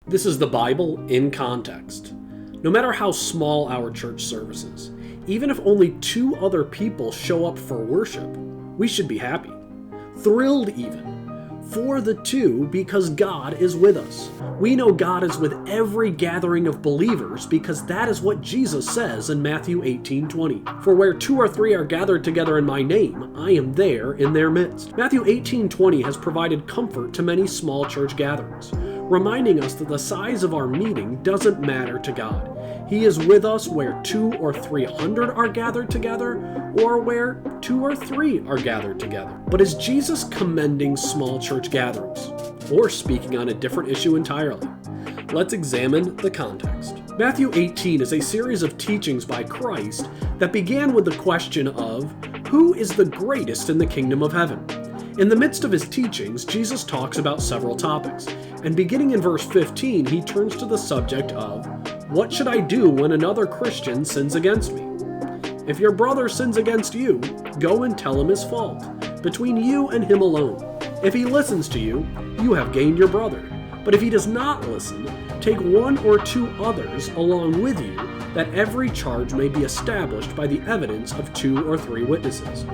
This is the Bible in context. No matter how small our church service is, even if only 2 other people show up for worship, we should be happy. Thrilled even. For the 2, because God is with us. We know God is with every gathering of believers because that is what Jesus says in Matthew 18:20. For where 2 or 3 are gathered together in my name, I am there in their midst. Matthew 18:20 has provided comfort to many small church gatherings, reminding us that the size of our meeting doesn't matter to God. He is with us where 200 or 300 are gathered together, or where 2 or 3 are gathered together. But is Jesus commending small church gatherings, or speaking on a different issue entirely? Let's examine the context. Matthew 18 is a series of teachings by Christ that began with the question of, who is the greatest in the kingdom of heaven? In the midst of his teachings, Jesus talks about several topics, and beginning in verse 15, he turns to the subject of, what should I do when another Christian sins against me? If your brother sins against you, go and tell him his fault, between you and him alone. If he listens to you, you have gained your brother. But if he does not listen, take 1 or 2 others along with you, that every charge may be established by the evidence of 2 or 3 witnesses.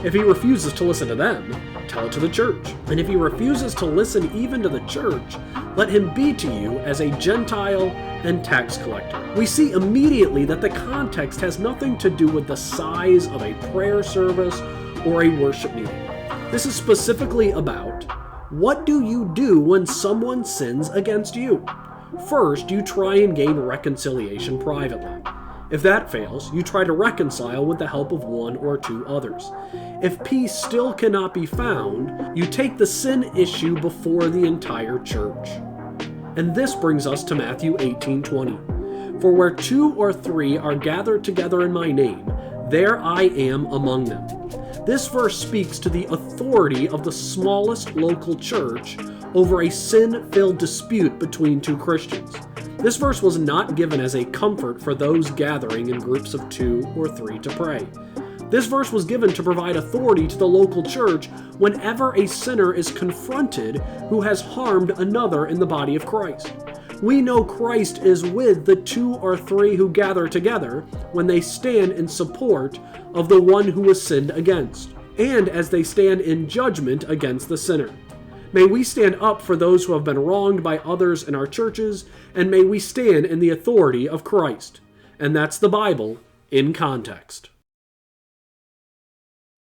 If he refuses to listen to them, tell it to the church. And if he refuses to listen even to the church, let him be to you as a Gentile and tax collector. We see immediately that the context has nothing to do with the size of a prayer service or a worship meeting. This is specifically about, what do you do when someone sins against you? First, you try and gain reconciliation privately. If that fails, you try to reconcile with the help of 1 or 2 others. If peace still cannot be found, you take the sin issue before the entire church. And this brings us to Matthew 18:20. For where 2 or 3 are gathered together in my name, there I am among them. This verse speaks to the authority of the smallest local church over a sin-filled dispute between 2 Christians. This verse was not given as a comfort for those gathering in groups of 2 or 3 to pray. This verse was given to provide authority to the local church whenever a sinner is confronted who has harmed another in the body of Christ. We know Christ is with the 2 or 3 who gather together when they stand in support of the one who was sinned against, and as they stand in judgment against the sinner. May we stand up for those who have been wronged by others in our churches, and may we stand in the authority of Christ. And that's the Bible in context.